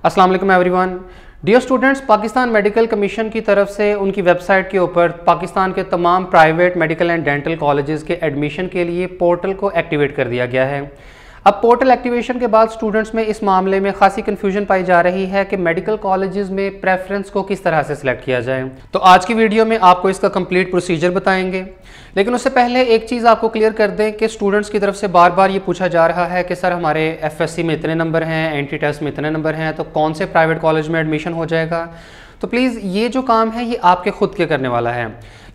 अस्सलाम वालेकुम everyone. Dear students, Pakistan medical commission की तरफ से उनकी वेबसाइट के ऊपर पाकिस्तान के तमाम private medical and dental colleges के एडमिशन के लिए पोर्टल को एक्टिवेट कर दिया गया है। अब पोर्टल एक्टिवेशन के बाद स्टूडेंट्स में इस मामले में खासी कन्फ्यूजन पाई जा रही है कि मेडिकल कॉलेजेस में प्रेफरेंस को किस तरह से सिलेक्ट किया जाए। तो आज की वीडियो में आपको इसका कंप्लीट प्रोसीजर बताएंगे, लेकिन उससे पहले एक चीज़ आपको क्लियर कर दें कि स्टूडेंट्स की तरफ से बार बार ये पूछा जा रहा है कि सर हमारे एफएससी में इतने नंबर हैं, एंट्री टेस्ट में इतने नंबर हैं, तो कौन से प्राइवेट कॉलेज में एडमिशन हो जाएगा। तो प्लीज़ ये जो काम है ये आपके खुद के करने वाला है।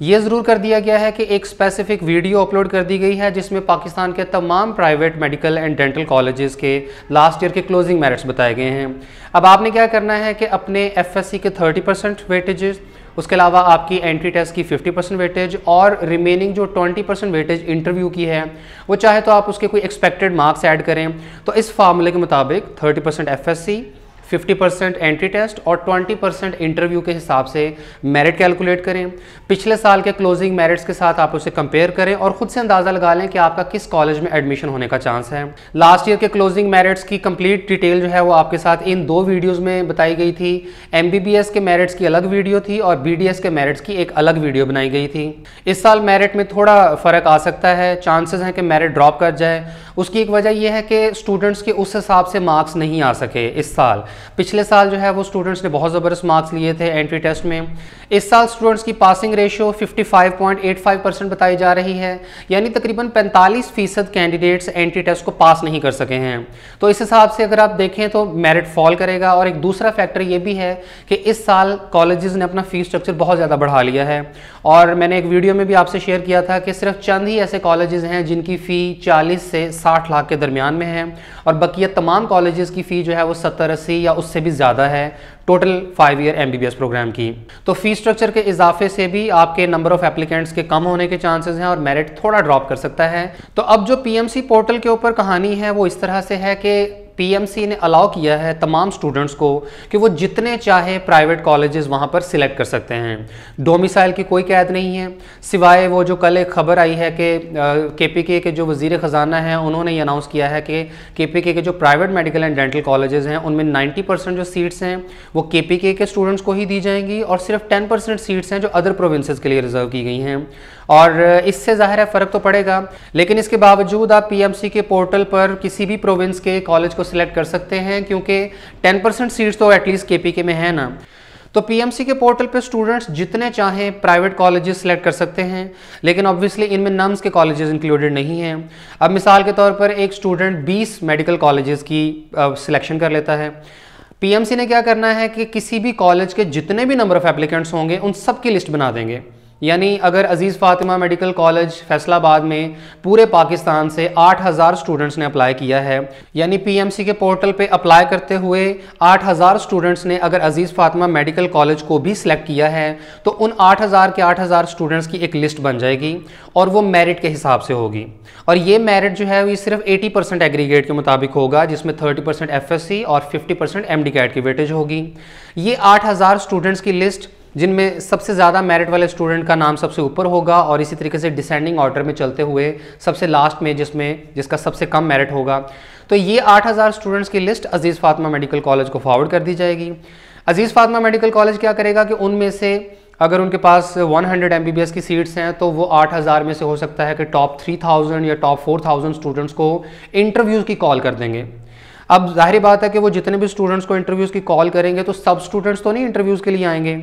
ये ज़रूर कर दिया गया है कि एक स्पेसिफिक वीडियो अपलोड कर दी गई है जिसमें पाकिस्तान के तमाम private medical and dental colleges के लास्ट ईयर के क्लोजिंग मेरिट्स बताए गए हैं। अब आपने क्या करना है कि अपने एफएससी के 30% वेटेजेस, उसके अलावा आपकी एंट्री टेस्ट की 50% वेटेज और रिमेनिंग जो 20% वेटेज इंटरव्यू की है, वो चाहे तो आप उसके कोई एक्सपेक्टेड मार्क्स ऐड करें। तो इस फार्मूले के मुताबिक 30% एफएससी, 50% एंट्री टेस्ट और 20% इंटरव्यू के हिसाब से मेरिट कैलकुलेट करें। पिछले साल के क्लोजिंग मेरिट्स के साथ आप उसे कंपेयर करें और खुद से अंदाज़ा लगा लें कि आपका किस कॉलेज में एडमिशन होने का चांस है। लास्ट ईयर के क्लोजिंग मेरिट्स की कंप्लीट डिटेल जो है वो आपके साथ इन दो वीडियोज़ में बताई गई थी। MBBS के मेरिट्स की अलग वीडियो थी और BDS के मेरिट्स की एक अलग वीडियो बनाई गई थी। इस साल मेरिट में थोड़ा फ़र्क आ सकता है, चांसेस हैं कि मेरिट ड्रॉप कर जाए। उसकी एक वजह यह है कि स्टूडेंट्स के उस हिसाब से मार्क्स नहीं आ सके इस साल। पिछले साल जो है वो स्टूडेंट्स ने बहुत ज़बरदस्त मार्क्स लिए थे एंट्री टेस्ट में। इस साल स्टूडेंट्स की पासिंग रेशियो 55.85% बताई जा रही है, यानी तकरीबन 45% कैंडिडेट्स एंट्री टेस्ट को पास नहीं कर सके हैं। तो इस हिसाब से अगर आप देखें तो मेरिट फॉल करेगा। और एक दूसरा फैक्टर ये भी है कि इस साल कॉलेजेस ने अपना फ़ीस स्ट्रक्चर बहुत ज़्यादा बढ़ा लिया है। और मैंने एक वीडियो में भी आपसे शेयर किया था कि सिर्फ चंद ही ऐसे कॉलेजेस हैं जिनकी फ़ी 40 से 60 लाख के दरमियान में है और बकिया तमाम कॉलेजेस की फ़ी जो है वो 70-80 या उससे भी ज़्यादा है टोटल 5 ईयर MBBS प्रोग्राम की। तो फीस स्ट्रक्चर के इजाफे से भी आपके नंबर ऑफ एप्लीकेंट्स के कम होने के चांसेस हैं और मेरिट थोड़ा ड्रॉप कर सकता है। तो अब जो PMC पोर्टल के ऊपर कहानी है वो इस तरह से है कि PMC ने अलाउ किया है तमाम स्टूडेंट्स को कि वो जितने चाहे प्राइवेट कॉलेजेस वहाँ पर सिलेक्ट कर सकते हैं। डोमिसाइल की कोई कैद नहीं है, सिवाय वो जो कल एक खबर आई है कि KPK के जो वज़ीर ख़जाना हैं उन्होंने ये अनाउंस किया है कि KPK के जो private medical and dental colleges हैं उनमें 90% जो सीट्स हैं वो KPK के स्टूडेंट्स को ही दी जाएंगी और सिर्फ 10% सीट्स हैं जो अदर प्रोविंसेस के लिए रिजर्व की गई हैं। और इससे ज़ाहिर है फ़र्क तो पड़ेगा, लेकिन इसके बावजूद आप PMC के पोर्टल पर किसी भी प्रोविंस के कॉलेज को सिलेक्ट कर सकते हैं क्योंकि 10% सीट्स तो एटलीस्ट KPK में है ना। तो PMC के पोर्टल पे स्टूडेंट्स जितने चाहें प्राइवेट कॉलेजेस सिलेक्ट कर सकते हैं, लेकिन ऑब्वियसली इनमें नम्स के कॉलेजेस इंक्लूडेड नहीं हैं। अब मिसाल के तौर पर एक स्टूडेंट 20 मेडिकल कॉलेजेस की सिलेक्शन कर लेता है। PMC ने क्या करना है कि किसी भी कॉलेज के जितने भी नंबर ऑफ एप्लीकेंट्स होंगे उन सब की लिस्ट बना देंगे। यानी अगर अजीज़ फ़ातिमा मेडिकल कॉलेज फैसलाबाद में पूरे पाकिस्तान से 8000 स्टूडेंट्स ने अप्लाई किया है, यानी PMC के पोर्टल पे अप्लाई करते हुए 8000 स्टूडेंट्स ने अगर अजीज़ फ़ातिमा मेडिकल कॉलेज को भी सिलेक्ट किया है तो उन 8000 के 8000 स्टूडेंट्स की एक लिस्ट बन जाएगी और वो मेरिट के हिसाब से होगी। और ये मेरिट जो है वो सिर्फ 80% एग्रीगेट के मुताबिक होगा, जिसमें 30% FSC और 50% MD-CAT की वेटेज होगी। ये 8000 स्टूडेंट्स की लिस्ट जिनमें सबसे ज़्यादा मेरिट वाले स्टूडेंट का नाम सबसे ऊपर होगा और इसी तरीके से डिसेंडिंग ऑर्डर में चलते हुए सबसे लास्ट में जिसका सबसे कम मेरिट होगा। तो ये 8000 स्टूडेंट्स की लिस्ट अजीज़ फ़ातिमा मेडिकल कॉलेज को फॉरवर्ड कर दी जाएगी। अजीज़ फ़ातिमा मेडिकल कॉलेज क्या करेगा कि उनमें से अगर उनके पास 100 MBBS की सीट्स हैं तो वो 8000 में से हो सकता है कि टॉप 3000 या टॉप 4000 स्टूडेंट्स को इंटरव्यूज़ की कॉल कर देंगे। अब जाहिर बात है कि वो जितने भी स्टूडेंट्स को इंटरव्यूज़ की कॉल करेंगे तो सब स्टूडेंट्स तो नहीं इंटरव्यूज़ के लिए आएंगे,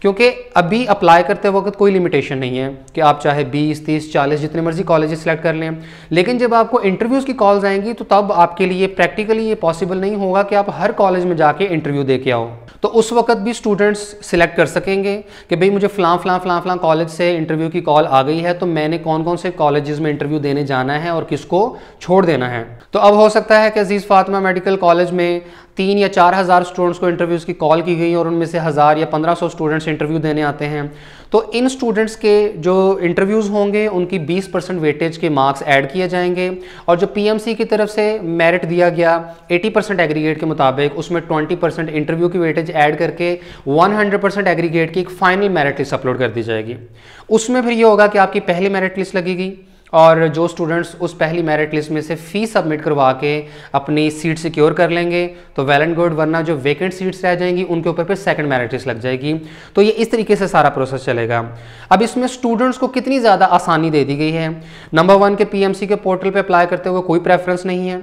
क्योंकि अभी अप्लाई करते वक्त कोई लिमिटेशन नहीं है कि आप चाहे 20, 30, 40 जितने मर्जी कॉलेजेस सेलेक्ट कर लें। लेकिन जब आपको इंटरव्यूज़ की कॉल्स आएंगी तो तब आपके लिए प्रैक्टिकली ये पॉसिबल नहीं होगा कि आप हर कॉलेज में जाके इंटरव्यू दे के आओ। तो उस वक्त भी स्टूडेंट्स सिलेक्ट कर सकेंगे कि भाई मुझे फ़लाँ कॉलेज से इंटरव्यू की कॉल आ गई है तो मैंने कौन कौन से कॉलेजेस में इंटरव्यू देने जाना है और किसको छोड़ देना है। तो अब हो सकता है कि अजीज़ फ़ातिमा मेडिकल कॉलेज में 3 या 4000 स्टूडेंट्स को इंटरव्यूज़ की कॉल की गई और उनमें से 1000 या 1500 स्टूडेंट्स इंटरव्यू देने आते हैं। तो इन स्टूडेंट्स के जो इंटरव्यूज़ होंगे उनकी 20% वेटेज के मार्क्स ऐड किए जाएंगे और जो PMC की तरफ से मेरिट दिया गया 80% एग्रीगेट के मुताबिक उसमें 20% इंटरव्यू की वेटेज ऐड करके 100% एग्रीगेट की एक फाइनल मेरिट लिस्ट अपलोड कर दी जाएगी। उसमें फिर ये होगा कि आपकी पहली मेरिट लिस्ट लगेगी और जो स्टूडेंट्स उस पहली मेरिट लिस्ट में से फ़ीस सबमिट करवा के अपनी सीट सिक्योर कर लेंगे तो वेल एंड गुड, वरना जो वेकेंट सीट्स रह जाएंगी उनके ऊपर फिर सेकंड मेरिट लिस्ट लग जाएगी। तो ये इस तरीके से सारा प्रोसेस चलेगा। अब इसमें स्टूडेंट्स को कितनी ज़्यादा आसानी दे दी गई है। नंबर 1 के पीएमसी के पोर्टल पे अप्लाई करते हुए कोई प्रेफरेंस नहीं है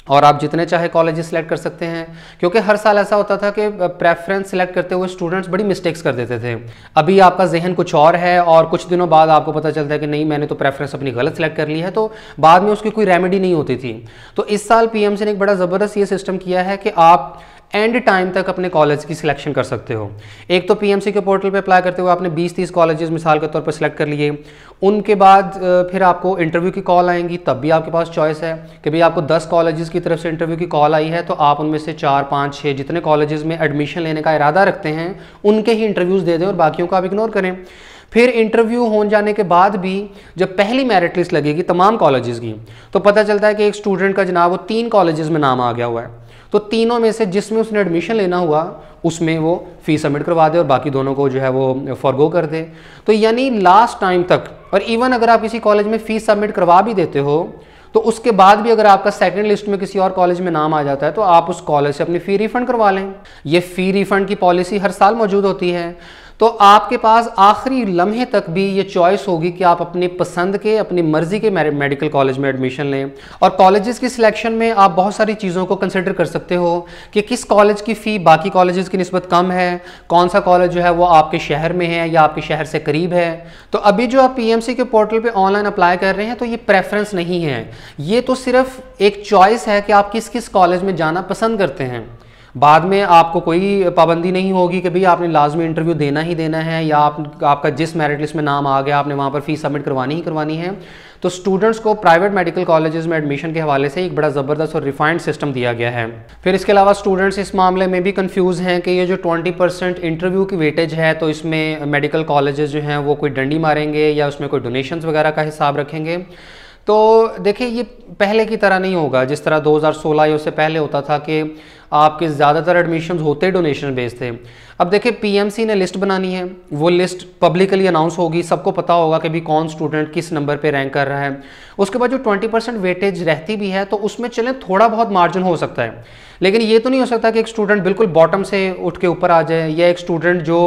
और आप जितने चाहे कॉलेजेस सिलेक्ट कर सकते हैं, क्योंकि हर साल ऐसा होता था कि प्रेफरेंस सिलेक्ट करते हुए स्टूडेंट्स बड़ी मिस्टेक्स कर देते थे। अभी आपका जहन कुछ और है और कुछ दिनों बाद आपको पता चलता है कि नहीं, मैंने तो प्रेफरेंस अपनी गलत सिलेक्ट कर ली है, तो बाद में उसकी कोई रेमेडी नहीं होती थी। तो इस साल पीएमसी ने एक बड़ा ज़बरदस्त ये सिस्टम किया है कि आप एंड टाइम तक अपने कॉलेज की सिलेक्शन कर सकते हो। एक तो पीएमसी के पोर्टल पे अप्लाई करते हुए आपने 20-30 कॉलेजेस मिसाल के तौर पर सिलेक्ट कर लिए, उनके बाद फिर आपको इंटरव्यू की कॉल आएंगी, तब भी आपके पास चॉइस है कि भाई आपको 10 कॉलेजेस की तरफ से इंटरव्यू की कॉल आई है तो आप उनमें से 4, 5, 6 जितने कॉलेजेस में एडमिशन लेने का इरादा रखते हैं उनके ही इंटरव्यूज़ दे दें और बाकियों को आप इग्नोर करें। फिर इंटरव्यू हो जाने के बाद भी जब पहली मेरिट लिस्ट लगेगी तमाम कॉलेजेस की, तो पता चलता है कि एक स्टूडेंट का जनाब वो 3 कॉलेजेस में नाम आ गया हुआ है, तो तीनों में से जिसमें उसने एडमिशन लेना हुआ उसमें वो फीस सबमिट करवा दे और बाकी दोनों को जो है वो फॉरगो कर दे। तो यानी लास्ट टाइम तक, और इवन अगर आप किसी कॉलेज में फ़ीस सबमिट करवा भी देते हो तो उसके बाद भी अगर आपका सेकंड लिस्ट में किसी और कॉलेज में नाम आ जाता है तो आप उस कॉलेज से अपनी फ़ी रिफ़ंड करवा लें। ये फ़ी रिफ़ंड की पॉलिसी हर साल मौजूद होती है। तो आपके पास आखिरी लम्हे तक भी ये चॉइस होगी कि आप अपनी पसंद के, अपनी मर्जी के मेडिकल कॉलेज में एडमिशन लें। और कॉलेजेस की सिलेक्शन में आप बहुत सारी चीज़ों को कंसिडर कर सकते हो कि किस कॉलेज की फ़ी बाकी कॉलेजेस की निस्बत कम है, कौन सा कॉलेज जो है वो आपके शहर में है या आपके शहर से करीब है। तो अभी जो आप पीएमसी के पोर्टल पे ऑनलाइन अप्लाई कर रहे हैं तो ये प्रेफरेंस नहीं है, ये तो सिर्फ एक चॉइस है कि आप किस किस कॉलेज में जाना पसंद करते हैं। बाद में आपको कोई पाबंदी नहीं होगी कि भाई आपने लाजमी इंटरव्यू देना ही देना है या आपका जिस मेरिट लिस्ट में नाम आ गया आपने वहाँ पर फीस सबमिट करवानी ही करवानी है। तो स्टूडेंट्स को प्राइवेट मेडिकल कॉलेजेस में एडमिशन के हवाले से एक बड़ा ज़बरदस्त और रिफाइंड सिस्टम दिया गया है। फिर इसके अलावा स्टूडेंट्स इस मामले में भी कंफ्यूज हैं कि ये जो 20% इंटरव्यू की वेटेज है तो इसमें मेडिकल कॉलेजेस जो हैं वो कोई डंडी मारेंगे या उसमें कोई डोनेशंस वगैरह का हिसाब रखेंगे। तो देखिए, ये पहले की तरह नहीं होगा जिस तरह 2016 या उससे पहले होता था कि आपके ज़्यादातर एडमिशन्स होते डोनेशन बेस्ड थे। अब देखिए, पीएमसी ने लिस्ट बनानी है, वो लिस्ट पब्लिकली अनाउंस होगी, सबको पता होगा कि भी कौन स्टूडेंट किस नंबर पे रैंक कर रहा है। उसके बाद जो 20% वेटेज रहती भी है तो उसमें चलें थोड़ा बहुत मार्जिन हो सकता है, लेकिन ये तो नहीं हो सकता कि एक स्टूडेंट बिल्कुल बॉटम से उठ के ऊपर आ जाए या एक स्टूडेंट जो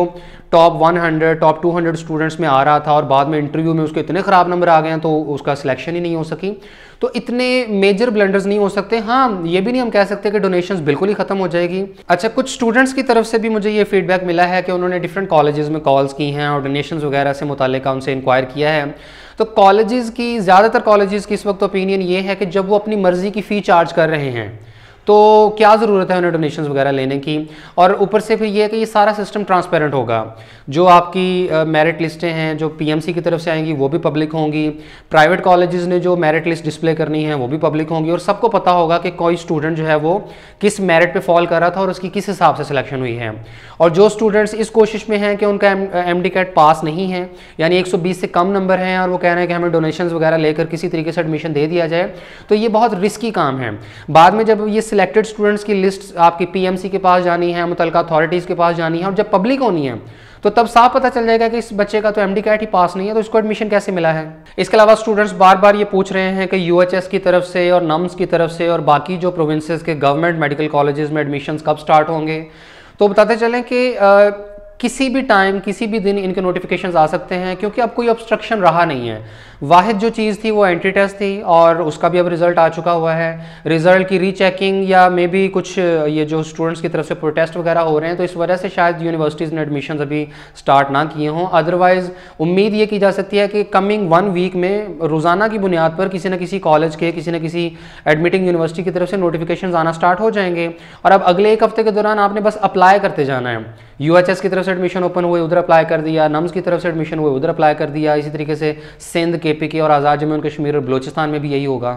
टॉप 100 टॉप 200 स्टूडेंट्स में आ रहा था और बाद में इंटरव्यू में उसके इतने ख़राब नंबर आ गए हैं तो उसका सिलेक्शन ही नहीं हो सकी। तो इतने मेजर ब्लंडर्स नहीं हो सकते। हाँ, ये भी नहीं हम कह सकते कि डोनेशंस बिल्कुल ही ख़त्म हो जाएगी। अच्छा, कुछ स्टूडेंट्स की तरफ से भी मुझे ये फीडबैक मिला है कि उन्होंने डिफरेंट कॉलेजेस में कॉल्स की हैं और डोनेशंस वगैरह से मुताल्लिक़ उनसे इंक्वायर किया है। तो कॉलेजेस की, ज़्यादातर कॉलेजेस की इस वक्त ओपिनियन ये है कि जब वो अपनी मर्ज़ी की फ़ी चार्ज कर रहे हैं तो क्या ज़रूरत है उन्हें डोनेशंस वगैरह लेने की। और ऊपर से फिर ये है कि ये सारा सिस्टम ट्रांसपेरेंट होगा। जो आपकी मेरिट लिस्टें हैं जो पीएमसी की तरफ से आएंगी वो भी पब्लिक होंगी, प्राइवेट कॉलेजेस ने जो मेरिट लिस्ट डिस्प्ले करनी है वो भी पब्लिक होंगी और सबको पता होगा कि कोई स्टूडेंट जो है वो किस मेरिट पे फॉल कर रहा था और उसकी किस हिसाब से सिलेक्शन हुई है। और जो स्टूडेंट्स इस कोशिश में हैं कि उनका MD-CAT पास नहीं है, यानी 120 से कम नंबर हैं और वो कह रहे हैं कि हमें डोनेशंस वगैरह लेकर किसी तरीके से एडमिशन दे दिया जाए, तो ये बहुत रिस्की काम है। बाद में जब ये सिलेक्टेड स्टूडेंट्स की लिस्ट आपकी पीएमसी के पास जानी है, मुतल्लिका अथॉरिटीज़ के पास जानी है और जब पब्लिक होनी है तो तब साफ पता चल जाएगा कि इस बच्चे का तो MD-CAT ही पास नहीं है तो इसको एडमिशन कैसे मिला है। इसके अलावा स्टूडेंट्स बार बार ये पूछ रहे हैं कि UHS की तरफ से और NUMS की तरफ से और बाकी जो प्रोविंसेस के गवर्नमेंट मेडिकल कॉलेजेस में एडमिशन्स कब स्टार्ट होंगे। तो बताते चलें कि किसी भी टाइम, किसी भी दिन इनके नोटिफिकेशंस आ सकते हैं, क्योंकि अब कोई ऑब्स्ट्रक्शन रहा नहीं है। वाहिद जो चीज़ थी वो एंट्री टेस्ट थी और उसका भी अब रिज़ल्ट आ चुका हुआ है। रिज़ल्ट की रीचेकिंग या मे बी कुछ ये जो स्टूडेंट्स की तरफ से प्रोटेस्ट वगैरह हो रहे हैं तो इस वजह से शायद यूनिवर्सिटीज़ ने एडमिशन्स अभी स्टार्ट ना किए हों। अदरवाइज़ उम्मीद ये की जा सकती है कि कमिंग 1 वीक में रोज़ाना की बुनियाद पर किसी न किसी कॉलेज के, किसी न किसी एडमिटिंग यूनिवर्सिटी की तरफ से नोटिफिकेशन आना स्टार्ट हो जाएंगे। और अब अगले 1 हफ्ते के दौरान आपने बस अप्लाई करते जाना है। UHS की तरफ से एडमिशन ओपन हुए उधर अप्लाई कर दिया, NUMS की तरफ से एडमिशन हुए उधर अप्लाई कर दिया। इसी तरीके से सिंध, KPK और आज़ाद जम्मू एंड कश्मीर और बलोचिस्तान में भी यही होगा।